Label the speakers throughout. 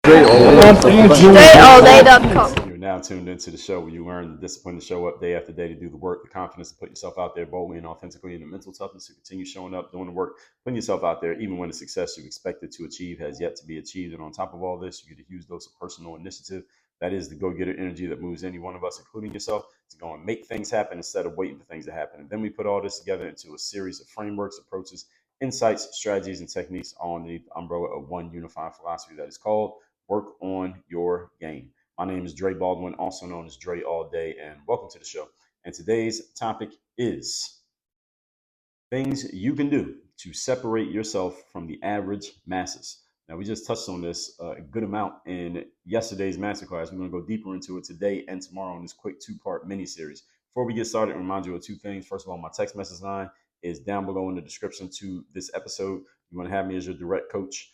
Speaker 1: DreAllDay.com.
Speaker 2: You're now tuned into the show where you learn the discipline to show up day after day, to do the work, the confidence to put yourself out there boldly and authentically, and the mental toughness to continue showing up, doing the work, putting yourself out there, even when the success you expected to achieve has yet to be achieved. And on top of all this, you get a huge dose of personal initiative. That is the go-getter energy that moves any one of us, including yourself, to go and make things happen instead of waiting for things to happen. And then we put all this together into a series of frameworks, approaches, insights, strategies, and techniques all underneath the umbrella of one unified philosophy that is called Work on Your Game. My name is Dre Baldwin, also known as Dre All Day, and welcome to the show. And today's topic is things you can do to separate yourself from the average masses. Now, we just touched on this a good amount in yesterday's masterclass. We're going to go deeper into it today and tomorrow in this quick two-part mini-series. Before we get started, I remind you of two things. First of all, my text message line is down below in the description to this episode. You want to have me as your direct coach.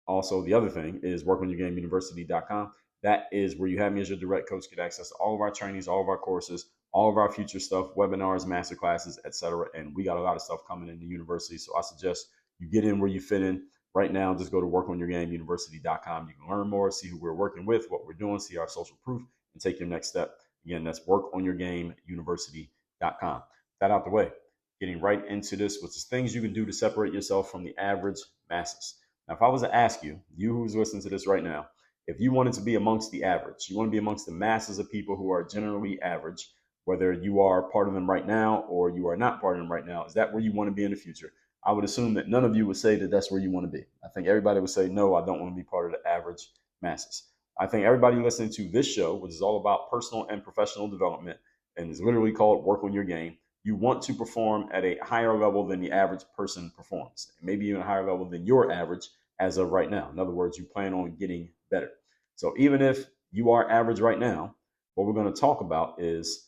Speaker 2: Also, the other thing is workonyourgameuniversity.com. That is where you have me as your direct coach, get access to all of our trainings, all of our courses, all of our future stuff, webinars, masterclasses, etc. And we got a lot of stuff coming in the university. So I suggest you get in where you fit in. Right now, just go to workonyourgameuniversity.com. You can learn more, see who we're working with, what we're doing, see our social proof, and take your next step. Again, that's workonyourgameuniversity.com. That out the way. Getting right into this, which is things you can do to separate yourself from the average masses. Now, if I was to ask you, you who's listening to this right now, if you wanted to be amongst the average, you want to be amongst the masses of people who are generally average, whether you are part of them right now or you are not part of them right now, is that where you want to be in the future? I would assume that none of you would say that that's where you want to be. I think everybody would say, no, I don't want to be part of the average masses. I think everybody listening to this show, which is all about personal and professional development and is literally called Work on Your Game, you want to perform at a higher level than the average person performs, maybe even a higher level than your average as of right now. In other words, you plan on getting better. So even if you are average right now, what we're going to talk about is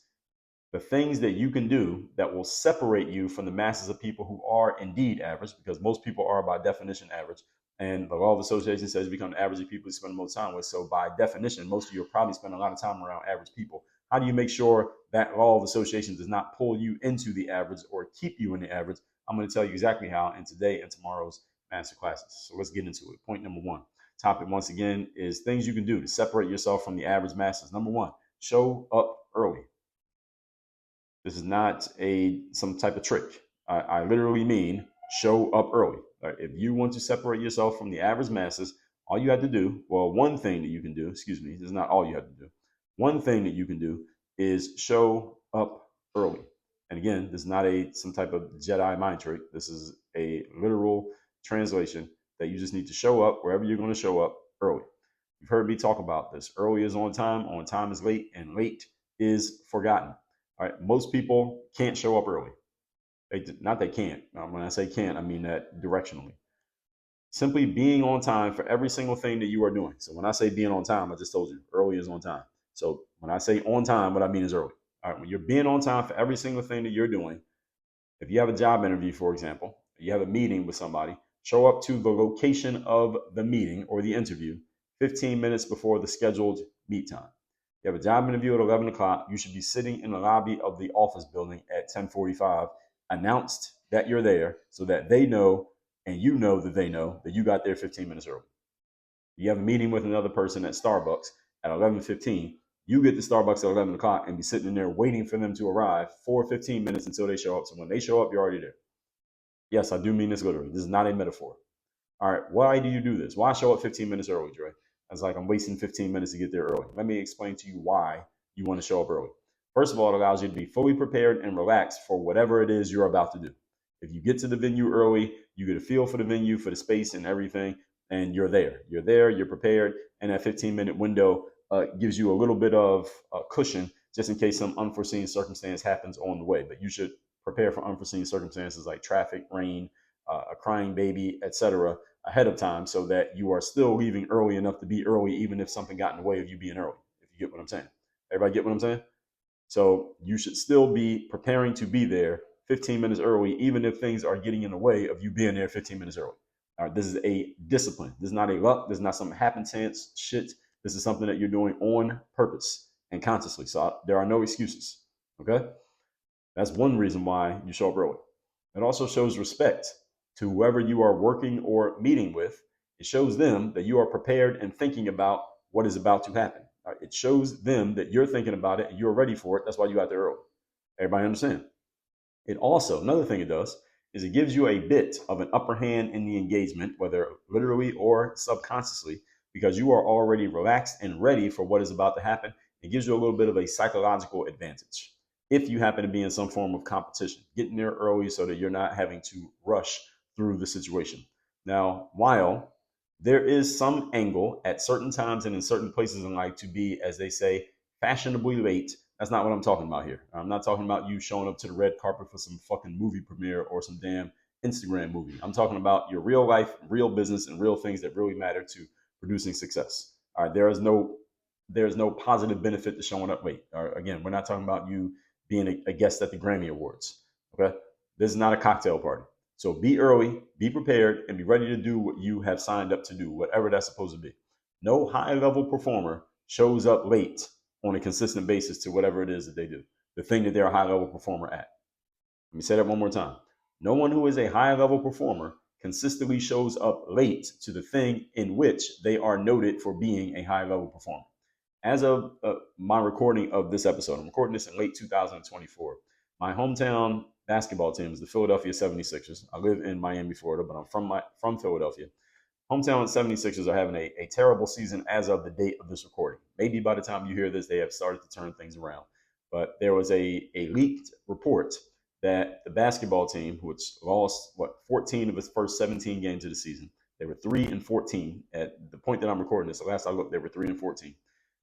Speaker 2: the things that you can do that will separate you from the masses of people who are indeed average, because most people are by definition average. And the law of association says you become the average of people you spend the most time with. So by definition, most of you will probably spend a lot of time around average people. How do you make sure that law of association does not pull you into the average or keep you in the average? I'm going to tell you exactly how in today and tomorrow's master classes. So let's get into it. Point number one. Topic once again is things you can do to separate yourself from the average masses. Number one, show up early. This is not some type of trick. I literally mean show up early. Right? If you want to separate yourself from the average masses, all you have to do, well, one thing that you can do, excuse me, this is not all you have to do. One thing that you can do is show up early. And again, this is not some type of Jedi mind trick. This is a literal translation that you just need to show up wherever you're going to show up early. You've heard me talk about this. Early is on time is late, and late is forgotten. All right, most people can't show up early. They can't. When I say can't, I mean that directionally. Simply being on time for every single thing that you are doing. So when I say being on time, I just told you early is on time. So when I say on time, what I mean is early. All right, when you're being on time for every single thing that you're doing, if you have a job interview, for example, you have a meeting with somebody, show up to the location of the meeting or the interview 15 minutes before the scheduled meet time. You have a job interview at 11 o'clock. You should be sitting in the lobby of the office building at 10:45, announced that you're there so that they know and you know that they know that you got there 15 minutes early. You have a meeting with another person at Starbucks at 11:15. You get to Starbucks at 11 o'clock and be sitting in there waiting for them to arrive for 15 minutes until they show up. So when they show up, you're already there. Yes, I do mean this literally. This is not a metaphor. All right, why do you do this? Why show up 15 minutes early, Dre? It's like I'm wasting 15 minutes to get there early. Let me explain to you why you want to show up early. First of all, it allows you to be fully prepared and relaxed for whatever it is you're about to do. If you get to the venue early, you get a feel for the venue, for the space and everything, and you're there. You're there, you're prepared, and that 15-minute window gives you a little bit of cushion just in case some unforeseen circumstance happens on the way. But you should prepare for unforeseen circumstances like traffic, rain, a crying baby, etc., ahead of time so that you are still leaving early enough to be early, even if something got in the way of you being early, if you get what I'm saying. Everybody get what I'm saying? So you should still be preparing to be there 15 minutes early, even if things are getting in the way of you being there 15 minutes early. All right, this is a discipline. This is not a luck. This is not some happenstance shit. This is something that you're doing on purpose and consciously. So there are no excuses. Okay? That's one reason why you show up early. It also shows respect to whoever you are working or meeting with. It shows them that you are prepared and thinking about what is about to happen. All right? It shows them that you're thinking about it and you're ready for it. That's why you got there early. Everybody understand? It also, another thing it does is it gives you a bit of an upper hand in the engagement, whether literally or subconsciously, because you are already relaxed and ready for what is about to happen. It gives you a little bit of a psychological advantage if you happen to be in some form of competition, getting there early so that you're not having to rush through the situation. Now, while there is some angle at certain times and in certain places in life to be, as they say, fashionably late, that's not what I'm talking about here. I'm not talking about you showing up to the red carpet for some fucking movie premiere or some damn Instagram movie. I'm talking about your real life, real business, and real things that really matter to producing success. All right, there is no positive benefit to showing up late. All right, again, we're not talking about you being a guest at the Grammy Awards. Okay, this is not a cocktail party. So be early, be prepared, and be ready to do what you have signed up to do, whatever that's supposed to be. No high level performer shows up late on a consistent basis to whatever it is that they do, the thing that they're a high level performer at. Let me say that one more time. No one who is a high level performer consistently shows up late to the thing in which they are noted for being a high level performer. As of my recording of this episode, I'm recording this in late 2024. My hometown basketball team is the Philadelphia 76ers. I live in Miami, Florida, but I'm from Philadelphia. Hometown 76ers are having a terrible season as of the date of this recording. Maybe by the time you hear this, they have started to turn things around. But there was a leaked report that the basketball team, which lost 14 of its first 17 games of the season, they were 3-14 at the point that I'm recording this. So last I looked, they were 3-14.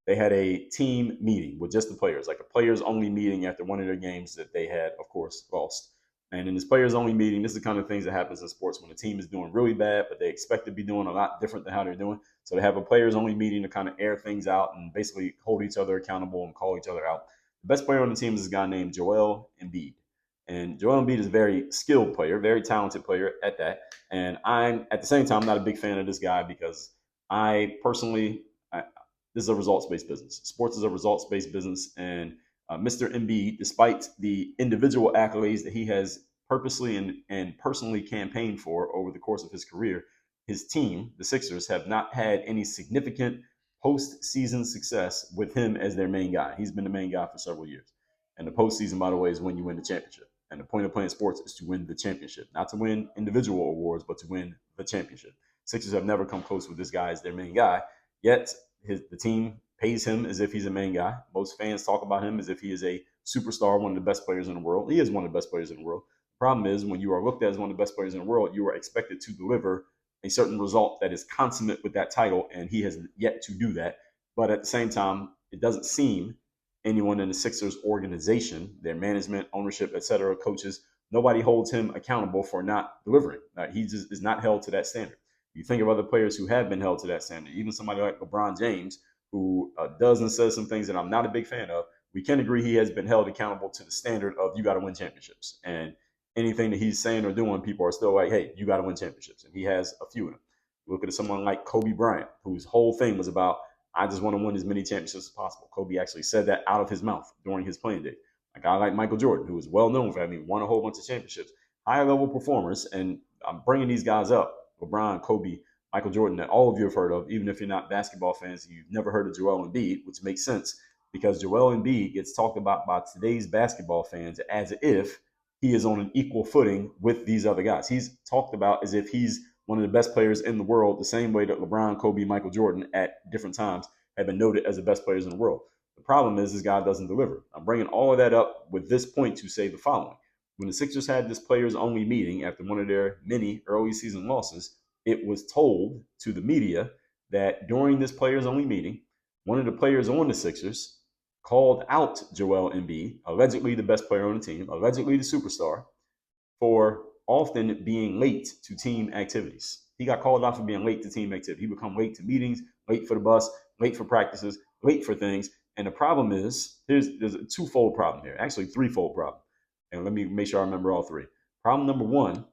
Speaker 2: They had a team meeting with just the players, like a players only meeting after one of their games that they had, of course, lost. And in this players only meeting, this is the kind of things that happens in sports when a team is doing really bad, but they expect to be doing a lot different than how they're doing. So they have a players only meeting to kind of air things out and basically hold each other accountable and call each other out. The best player on the team is a guy named Joel Embiid. And Joel Embiid is a very skilled player, very talented player at that. And I'm at the same time not a big fan of this guy because I personally, this is a results-based business. Sports is a results-based business, and Mr. Embiid, despite the individual accolades that he has purposely and personally campaigned for over the course of his career, his team, the Sixers, have not had any significant postseason success with him as their main guy. He's been the main guy for several years. And the postseason, by the way, is when you win the championship. And the point of playing sports is to win the championship, not to win individual awards, but to win the championship. Sixers have never come close with this guy as their main guy. Yet the team pays him as if he's a main guy. Most fans talk about him as if he is a superstar, one of the best players in the world. He is one of the best players in the world. The problem is when you are looked at as one of the best players in the world, you are expected to deliver a certain result that is consummate with that title, and he has yet to do that. But at the same time, it doesn't seem anyone in the Sixers organization, their management, ownership, etc., coaches, nobody holds him accountable for not delivering. He just is not held to that standard. You think of other players who have been held to that standard, even somebody like LeBron James, who does and says some things that I'm not a big fan of. We can agree he has been held accountable to the standard of you got to win championships. And anything that he's saying or doing, people are still like, hey, you got to win championships. And he has a few of them. Look at someone like Kobe Bryant, whose whole thing was about, I just want to win as many championships as possible. Kobe actually said that out of his mouth during his playing days. A guy like Michael Jordan, who is well known for having won a whole bunch of championships, high level performers. And I'm bringing these guys up, LeBron, Kobe, Michael Jordan, that all of you have heard of, even if you're not basketball fans, you've never heard of Joel Embiid, which makes sense because Joel Embiid gets talked about by today's basketball fans as if he is on an equal footing with these other guys. He's talked about as if he's one of the best players in the world, the same way that LeBron, Kobe, Michael Jordan at different times have been noted as the best players in the world. The problem is this guy doesn't deliver. I'm bringing all of that up with this point to say the following. When the Sixers had this players only meeting after one of their many early season losses, it was told to the media that during this players only meeting, one of the players on the Sixers called out Joel Embiid, allegedly the best player on the team, allegedly the superstar, for often being late to team activities. He got called out for being late to team activity. He would come late to meetings, late for the bus, late for practices, late for things. And the problem is, there's a twofold problem here, actually threefold problem. And let me make sure I remember all three. Problem number one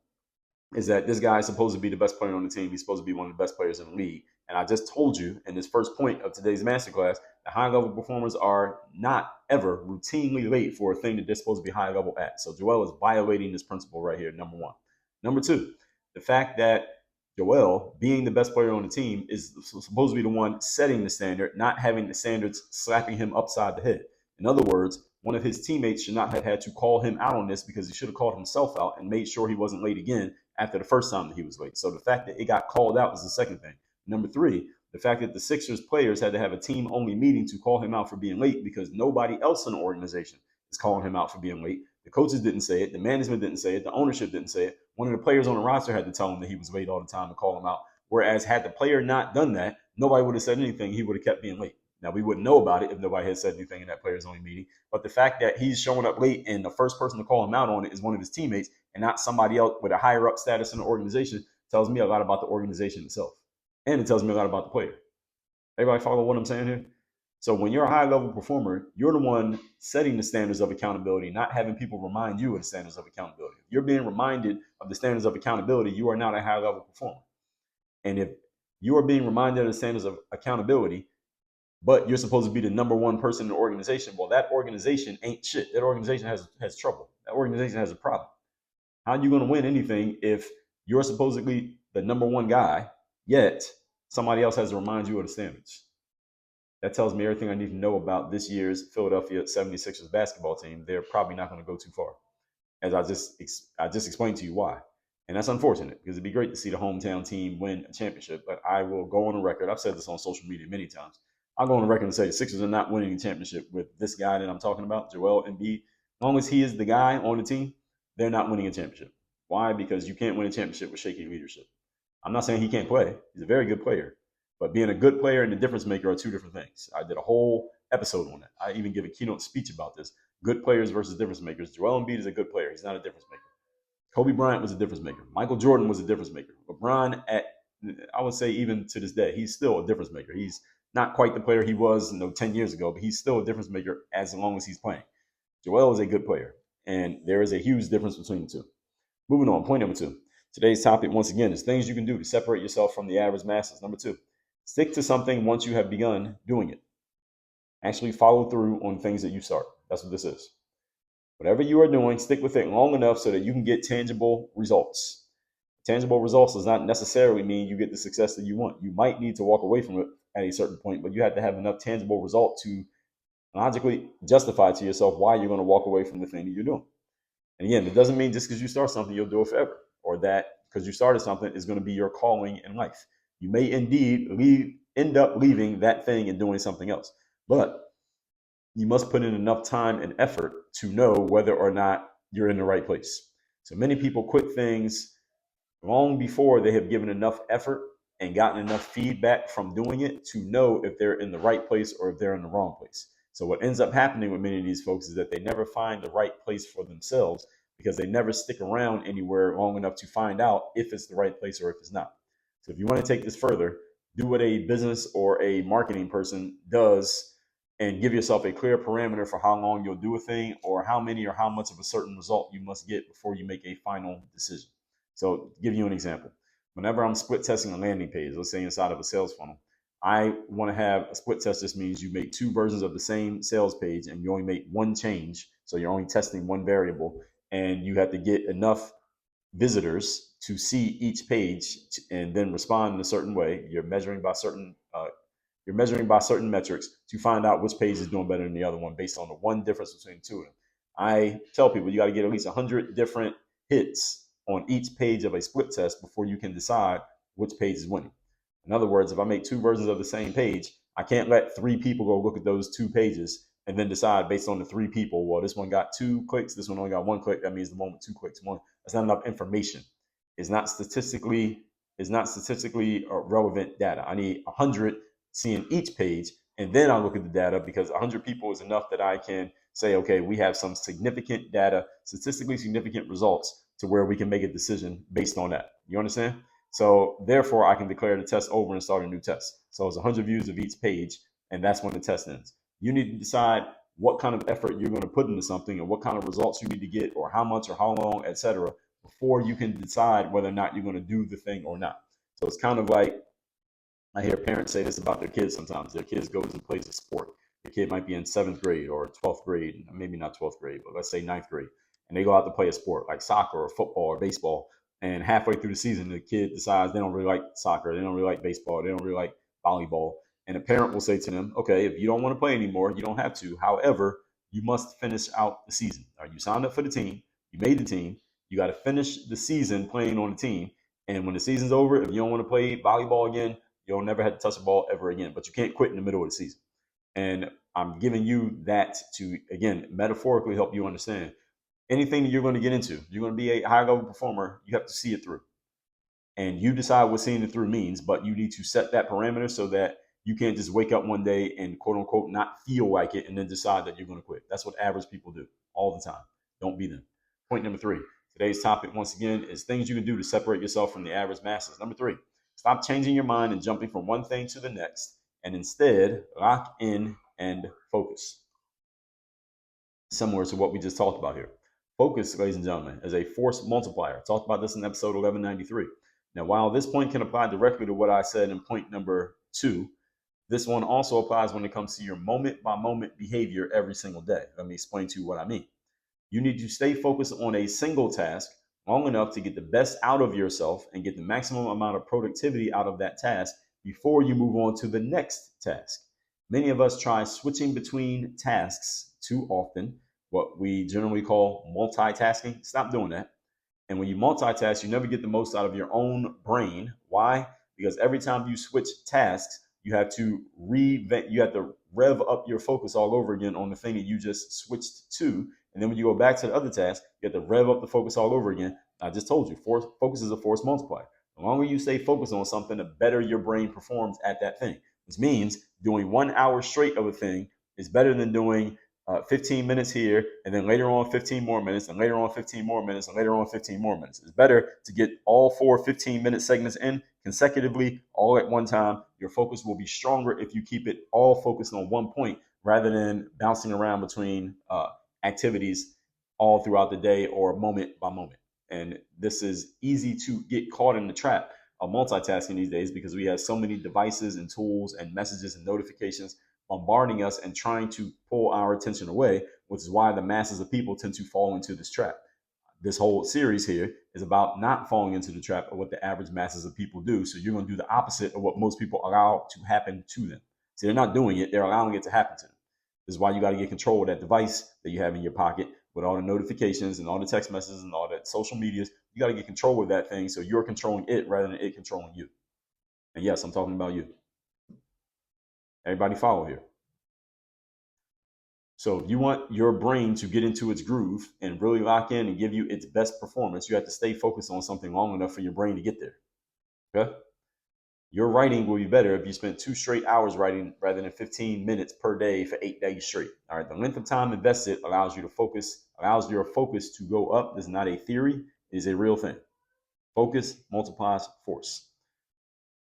Speaker 2: is that this guy is supposed to be the best player on the team. He's supposed to be one of the best players in the league. And I just told you in this first point of today's masterclass, the high level performers are not ever routinely late for a thing that they're supposed to be high level at. So Joel is violating this principle right here, number one. Number two, the fact that Joel, being the best player on the team, is supposed to be the one setting the standard, not having the standards slapping him upside the head. In other words, one of his teammates should not have had to call him out on this because he should have called himself out and made sure he wasn't late again after the first time that he was late. So the fact that it got called out is the second thing. Number three, the fact that the Sixers players had to have a team only meeting to call him out for being late because nobody else in the organization is calling him out for being late. The coaches didn't say it. The management didn't say it. The ownership didn't say it. One of the players on the roster had to tell him that he was late all the time and call him out. Whereas had the player not done that, nobody would have said anything. He would have kept being late. Now, we wouldn't know about it if nobody had said anything in that players only meeting. But the fact that he's showing up late and the first person to call him out on it is one of his teammates and not somebody else with a higher up status in the organization tells me a lot about the organization itself. And it tells me a lot about the player. Everybody follow what I'm saying here? So when you're a high level performer, you're the one setting the standards of accountability, not having people remind you of the standards of accountability. If you're being reminded of the standards of accountability, you are not a high level performer. And if you are being reminded of the standards of accountability, but you're supposed to be the number one person in the organization, well, that organization ain't shit. That organization has trouble. That organization has a problem. How are you going to win anything if you're supposedly the number one guy, yet somebody else has to remind you of the standards? That tells me everything I need to know about this year's Philadelphia 76ers basketball team. They're probably not going to go too far, as I just explained to you why. And that's unfortunate because it'd be great to see the hometown team win a championship. But I will go on the record. I've said this on social media many times. I'll go on the record and say the Sixers are not winning a championship with this guy that I'm talking about, Joel Embiid. As long as he is the guy on the team, they're not winning a championship. Why? Because you can't win a championship with shaky leadership. I'm not saying he can't play. He's a very good player. But being a good player and a difference maker are two different things. I did a whole episode on that. I even give a keynote speech about this. Good players versus difference makers. Joel Embiid is a good player. He's not a difference maker. Kobe Bryant was a difference maker. Michael Jordan was a difference maker. LeBron, I would say even to this day, he's still a difference maker. He's not quite the player he was 10 years ago, but he's still a difference maker as long as he's playing. Joel is a good player, and there is a huge difference between the two. Moving on, point number two. Today's topic, once again, is things you can do to separate yourself from the average masses. Number two, stick to something once you have begun doing it. Actually follow through on things that you start. That's what this is. Whatever you are doing, stick with it long enough so that you can get tangible results. Tangible results does not necessarily mean you get the success that you want. You might need to walk away from it at a certain point, but you have to have enough tangible result to logically justify to yourself why you're going to walk away from the thing that you're doing. And again, it doesn't mean just because you start something, you'll do it forever, or that because you started something is going to be your calling in life. You may indeed end up leaving that thing and doing something else, but you must put in enough time and effort to know whether or not you're in the right place. So many people quit things long before they have given enough effort and gotten enough feedback from doing it to know if they're in the right place or if they're in the wrong place. So what ends up happening with many of these folks is that they never find the right place for themselves because they never stick around anywhere long enough to find out if it's the right place or if it's not. So if you want to take this further, do what a business or a marketing person does and give yourself a clear parameter for how long you'll do a thing or how many or how much of a certain result you must get before you make a final decision. So to give you an example, whenever I'm split testing a landing page, let's say inside of a sales funnel, I want to have a split test. This means you make two versions of the same sales page and you only make one change. So you're only testing one variable and you have to get enough visitors to see each page and then respond in a certain way. You're measuring by certain metrics to find out which page is doing better than the other one based on the one difference between the two of them. I tell people you got to get at least 100 different hits on each page of a split test before you can decide which page is winning. In other words, if I make two versions of the same page, I can't let three people go look at those two pages and then decide based on the three people, well, this one got 2 clicks, this one only got 1 click. That means the one with 2 clicks won. That's not enough information. It's not statistically relevant data. I need 100 seeing each page, and then I'll look at the data because 100 people is enough that I can say, okay, we have some significant data, statistically significant results to where we can make a decision based on that. You understand? So therefore, I can declare the test over and start a new test. So it's 100 views of each page, and that's when the test ends. You need to decide what kind of effort you're going to put into something and what kind of results you need to get or how much or how long, etc., before you can decide whether or not you're going to do the thing or not. So it's kind of like I hear parents say this about their kids sometimes. Their kids goes and plays a sport. The kid might be in 7th grade or 12th grade, maybe not 12th grade, but let's say 9th grade. And they go out to play a sport like soccer or football or baseball. And halfway through the season, the kid decides they don't really like soccer, they don't really like baseball, they don't really like volleyball. And a parent will say to them, okay, if you don't want to play anymore, you don't have to. However, you must finish out the season. Or you signed up for the team, you made the team, you got to finish the season playing on the team. And when the season's over, if you don't want to play volleyball again, you'll never have to touch the ball ever again. But you can't quit in the middle of the season. And I'm giving you that to, again, metaphorically help you understand anything that you're going to get into. You're going to be a high level performer, you have to see it through. And you decide what seeing it through means, but you need to set that parameter so that you can't just wake up one day and quote unquote not feel like it and then decide that you're going to quit. That's what average people do all the time. Don't be them. Point number 3. Today's topic, once again, is things you can do to separate yourself from the average masses. Number 3, stop changing your mind and jumping from one thing to the next, and instead lock in and focus. Similar to what we just talked about here. Focus, ladies and gentlemen, is a force multiplier. I talked about this in episode 1193. Now, while this point can apply directly to what I said in point number 2, this one also applies when it comes to your moment by moment behavior every single day. Let me explain to you what I mean. You need to stay focused on a single task long enough to get the best out of yourself and get the maximum amount of productivity out of that task before you move on to the next task. Many of us try switching between tasks too often, what we generally call multitasking. Stop doing that. And when you multitask, you never get the most out of your own brain. Why? Because every time you switch tasks, you have to rev up your focus all over again on the thing that you just switched to. And then when you go back to the other task, you have to rev up the focus all over again. I just told you, focus is a force multiplier. The longer you stay focused on something, the better your brain performs at that thing. Which means doing 1 hour straight of a thing is better than doing 15 minutes here, and then later on 15 more minutes, and later on 15 more minutes, and later on 15 more minutes. It's better to get all 4 15-minute segments in consecutively all at one time. Your focus will be stronger if you keep it all focused on one point rather than bouncing around between activities all throughout the day or moment by moment. And this is easy to get caught in the trap of multitasking these days because we have so many devices and tools and messages and notifications bombarding us and trying to pull our attention away, which is why the masses of people tend to fall into this trap. This whole series here is about not falling into the trap of what the average masses of people do. So you're going to do the opposite of what most people allow to happen to them. See, they're not doing it, they're allowing it to happen to them. This is why you got to get control of that device that you have in your pocket with all the notifications and all the text messages and all that social medias. You got to get control of that thing so you're controlling it rather than it controlling you. And yes, I'm talking about you. Everybody follow here. So if you want your brain to get into its groove and really lock in and give you its best performance, you have to stay focused on something long enough for your brain to get there. Okay? Your writing will be better if you spend 2 straight hours writing rather than 15 minutes per day for 8 days straight. All right. The length of time invested allows your focus to go up. This is not a theory, it is a real thing. Focus multiplies force.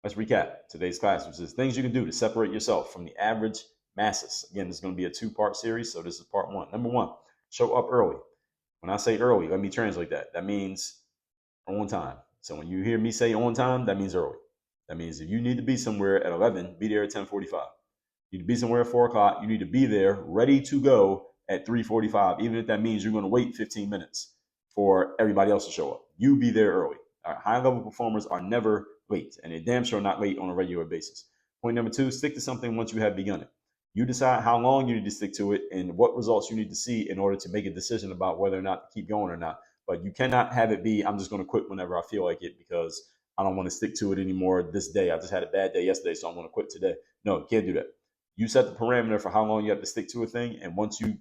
Speaker 2: Let's recap today's class, which is things you can do to separate yourself from the average masses. Again, this is going to be a 2-part series, so this is part 1. Number 1, show up early. When I say early, let me translate that. That means on time. So when you hear me say on time, that means early. That means if you need to be somewhere at 11, be there at 10:45. You need to be somewhere at 4 o'clock. You need to be there ready to go at 3:45, even if that means you're going to wait 15 minutes for everybody else to show up. You be there early. Our high-level performers are never late, and they're damn sure not late on a regular basis. Point number 2, stick to something once you have begun it. You decide how long you need to stick to it and what results you need to see in order to make a decision about whether or not to keep going or not. But you cannot have it be, I'm just going to quit whenever I feel like it because I don't want to stick to it anymore this day. I just had a bad day yesterday, so I'm going to quit today. No, you can't do that. You set the parameter for how long you have to stick to a thing, and once you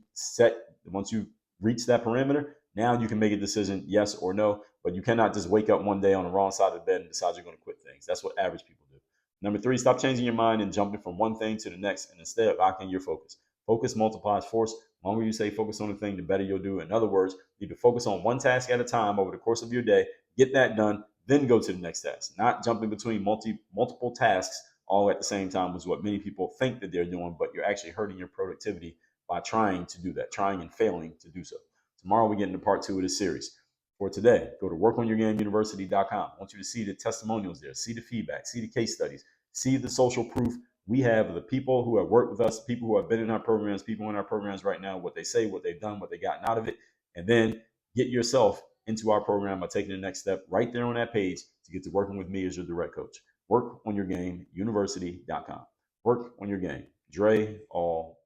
Speaker 2: reach that parameter, now you can make a decision, yes or no. But you cannot just wake up one day on the wrong side of the bed and decide you're going to quit things. That's what average people do. Number 3, stop changing your mind and jumping from one thing to the next, and instead lock in your focus. Focus multiplies force. The longer you stay focused on the thing, the better you'll do. In other words, you need to focus on one task at a time over the course of your day, get that done, then go to the next task. Not jumping between multiple tasks all at the same time, is what many people think that they're doing, but you're actually hurting your productivity by trying to do that, trying and failing to do so. Tomorrow we get into part 2 of this series. For today, go to workonyourgameuniversity.com. I want you to see the testimonials there, see the feedback, see the case studies, see the social proof we have of the people who have worked with us, people who have been in our programs, people in our programs right now, what they say, what they've done, what they've gotten out of it, and then get yourself into our program by taking the next step right there on that page to get to working with me as your direct coach. WorkOnYourGameUniversity.com. Work on your game. Dre, all